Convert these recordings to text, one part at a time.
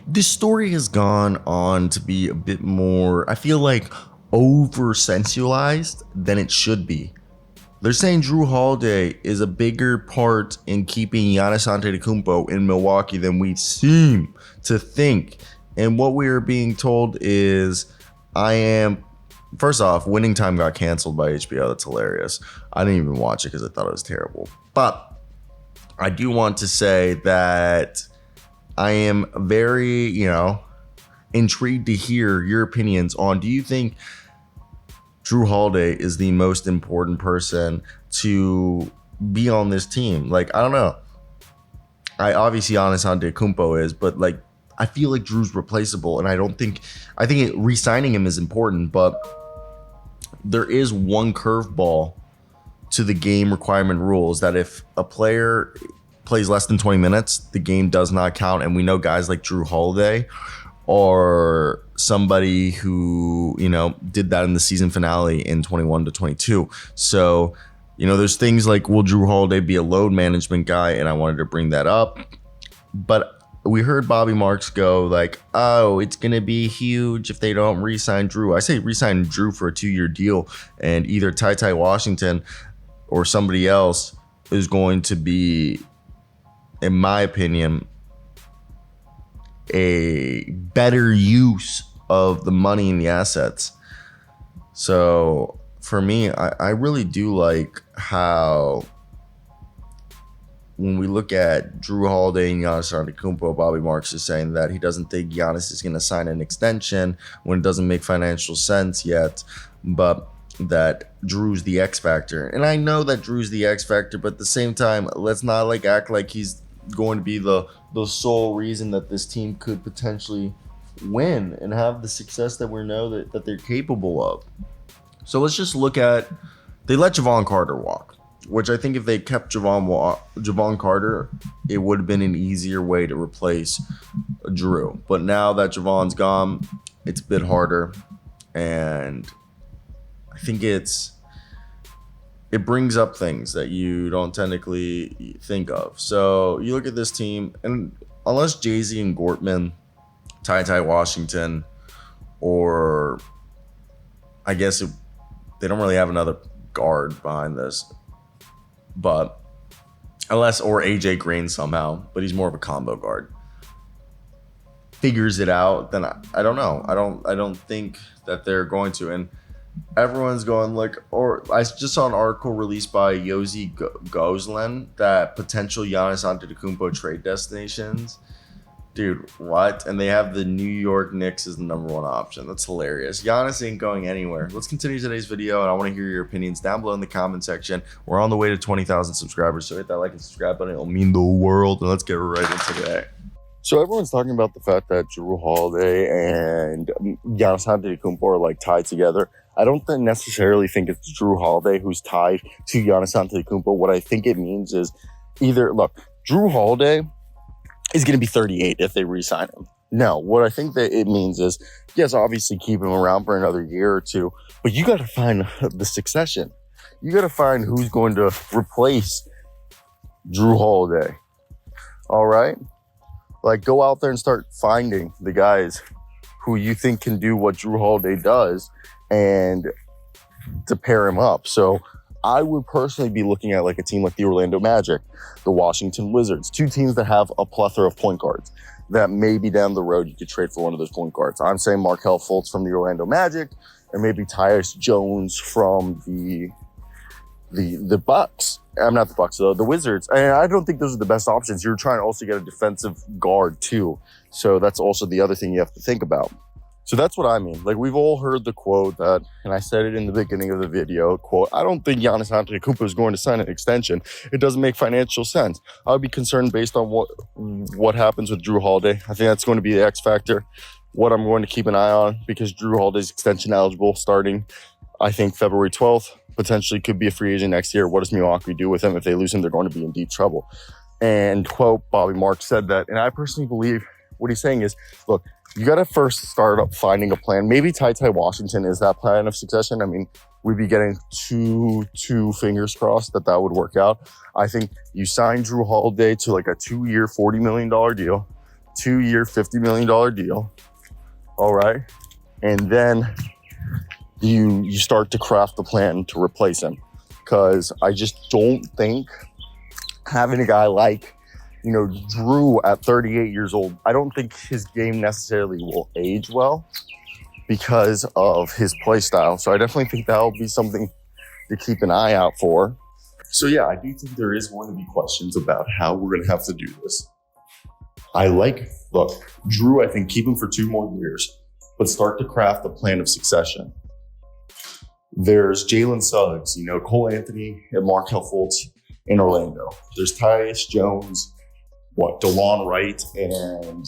This story has gone on to be a bit more, I feel like, over sensualized than it should be. They're saying Jrue Holiday is a bigger part in keeping Giannis Antetokounmpo in Milwaukee than we seem to think. And what we are being told is, first off, Winning Time got canceled by HBO. That's hilarious. I didn't even watch it because I thought it was terrible. But I do want to say that I am very, intrigued to hear your opinions on, do you think Jrue Holiday is the most important person to be on this team? Like, I don't know. Obviously Giannis Antetokounmpo is, but like, I feel like Drew's replaceable, and I think re-signing him is important, but there is one curveball to the game requirement rules that if a player plays less than 20 minutes, the game does not count. And we know guys like Jrue Holiday or somebody who, did that in the season finale in 21-22. So, there's things like, will Jrue Holiday be a load management guy? And I wanted to bring that up. But we heard Bobby Marks go like, oh, it's going to be huge if they don't re-sign Jrue. I say re-sign Jrue for a 2-year deal, and either Ty Washington or somebody else is going to be, in my opinion, a better use of the money and the assets. So for me, I really do like how when we look at Jrue Holiday and Giannis Antetokounmpo, Bobby Marks is saying that he doesn't think Giannis is going to sign an extension when it doesn't make financial sense yet, but that Drew's the X factor. And I know that Drew's the X factor, but at the same time, let's not act like he's going to be the sole reason that this team could potentially win and have the success that we know that they're capable of. So let's just look at, they let Jevon Carter walk, which I think if they kept Jevon Carter, it would have been an easier way to replace Jrue. But now that Jevon's gone, it's a bit harder, and I think it brings up things that you don't technically think of. So you look at this team, and unless Jay-Z and Gortman, Ty Washington, or I guess they don't really have another guard behind this, but or AJ Green somehow, but he's more of a combo guard, figures it out, then I don't know. I don't think that they're going to. And everyone's going or I just saw an article released by Yosi Gozlan that potential Giannis Antetokounmpo trade destinations. Dude, what? And they have the New York Knicks as the number one option. That's hilarious. Giannis ain't going anywhere. Let's continue today's video, and I want to hear your opinions down below in the comment section. We're on the way to 20,000 subscribers, so hit that like and subscribe button. It'll mean the world, and let's get right into that. So everyone's talking about the fact that Jrue Holiday and Giannis Antetokounmpo are tied together. I don't necessarily think it's Jrue Holiday who's tied to Giannis Antetokounmpo. What I think it means is Jrue Holiday is going to be 38 if they re-sign him. Now, what I think that it means is, yes, obviously keep him around for another year or two, but you got to find the succession. You got to find who's going to replace Jrue Holiday. All right? Go out there and start finding the guys who you think can do what Jrue Holiday does and to pair him up. So I would personally be looking at a team like the Orlando Magic, the Washington Wizards, two teams that have a plethora of point guards that maybe down the road you could trade for one of those point guards. I'm saying Markelle Fultz from the Orlando Magic, and maybe Tyus Jones from the Bucks. I'm not the Bucks though, the Wizards. And I don't think those are the best options. You're trying to also get a defensive guard too. So that's also the other thing you have to think about. So that's what I mean. We've all heard the quote that, and I said it in the beginning of the video, quote, I don't think Giannis Antetokounmpo is going to sign an extension. It doesn't make financial sense. I would be concerned based on what happens with Jrue Holiday. I think that's going to be the X factor. What I'm going to keep an eye on, because Jrue Holiday's extension eligible starting, I think, February 12th. Potentially could be a free agent next year. What does Milwaukee do with him? If they lose him, they're going to be in deep trouble. And quote, Bobby Marks said that. And I personally believe what he's saying is, look, you got to first start up finding a plan. Maybe Ty Washington is that plan of succession. I mean, we'd be getting two fingers crossed that would work out. I think you sign Jrue Holiday to a 2-year, $40 million deal. 2-year, $50 million deal. All right. And then you start to craft the plan to replace him. Because I just don't think having a guy like, Jrue at 38 years old, I don't think his game necessarily will age well because of his play style. So I definitely think that'll be something to keep an eye out for. So yeah, I do think there is going to be questions about how we're going to have to do this. Look, Jrue, I think keep him for 2 more years, but start to craft a plan of succession. There's Jalen Suggs, Cole Anthony and Markelle Fultz in Orlando. There's Tyus Jones, DeLon Wright, and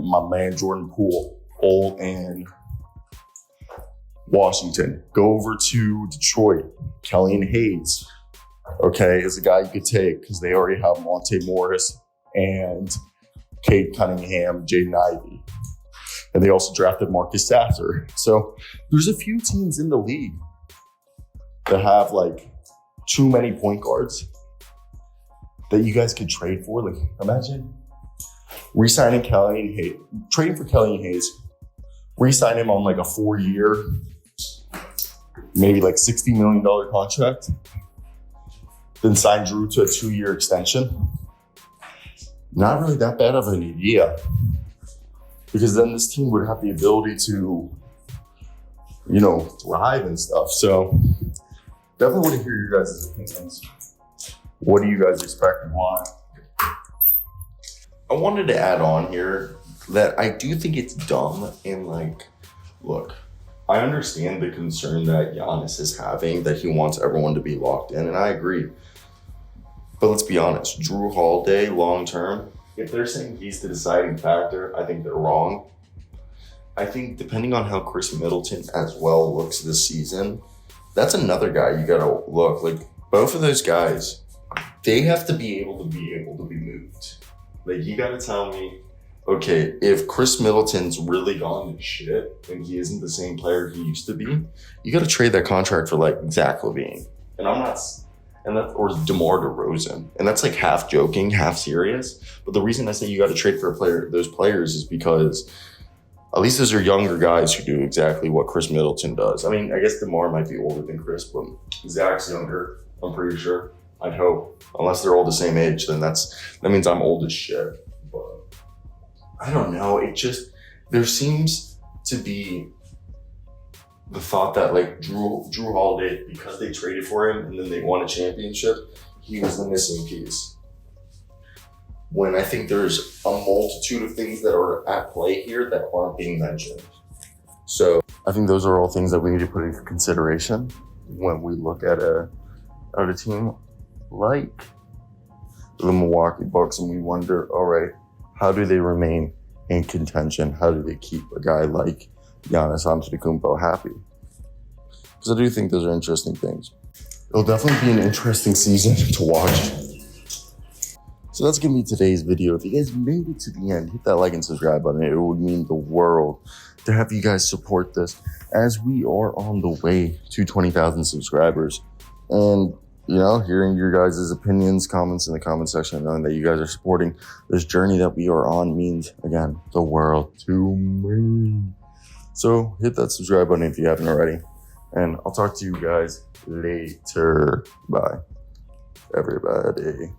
my man Jordan Poole, all in Washington. Go over to Detroit. Killian Hayes, is a guy you could take because they already have Monte Morris and Cade Cunningham, Jaden Ivey. And they also drafted Marcus Sasser. So there's a few teams in the league that have too many point guards that you guys could trade for. Imagine re-signing Killian Hayes, trading for Killian Hayes, re-sign him on a 4-year, maybe $60 million contract, then sign Jrue to a 2-year extension. Not really that bad of an idea, because then this team would have the ability to, thrive and stuff. So definitely want to hear your guys' opinions. What do you guys expect and why? I wanted to add on here that I do think it's dumb and look, I understand the concern that Giannis is having, that he wants everyone to be locked in, and I agree. But let's be honest, Jrue Holiday, long term, if they're saying he's the deciding factor, I think they're wrong. I think depending on how Chris Middleton as well looks this season, that's another guy you gotta look. Both of those guys, they have to be able to be moved. You gotta tell me, okay, if Chris Middleton's really gone to shit and he isn't the same player he used to be, you got to trade that contract for Zach LaVine. Or DeMar DeRozan. And that's half joking, half serious. But the reason I say you got to trade for those players is because at least those are younger guys who do exactly what Chris Middleton does. I guess DeMar might be older than Chris, but Zach's younger, I'm pretty sure. I'd hope. Unless they're all the same age, then that means I'm old as shit. I don't know. There seems to be the thought that Jrue Holiday, because they traded for him and then they won a championship, he was the missing piece. When I think there's a multitude of things that are at play here that aren't being mentioned. So I think those are all things that we need to put into consideration when we look at a team like the Milwaukee Bucks and we wonder, all right, how do they remain in contention? How do they keep a guy like Giannis Antetokounmpo happy? Because I do think those are interesting things. It'll definitely be an interesting season to watch. So that's going to be today's video. If you guys made it to the end, hit that like and subscribe button. It would mean the world to have you guys support this as we are on the way to 20,000 subscribers. And hearing your guys' opinions, comments in the comment section, knowing that you guys are supporting this journey that we are on means, again, the world to me. So hit that subscribe button if you haven't already. And I'll talk to you guys later. Bye, everybody.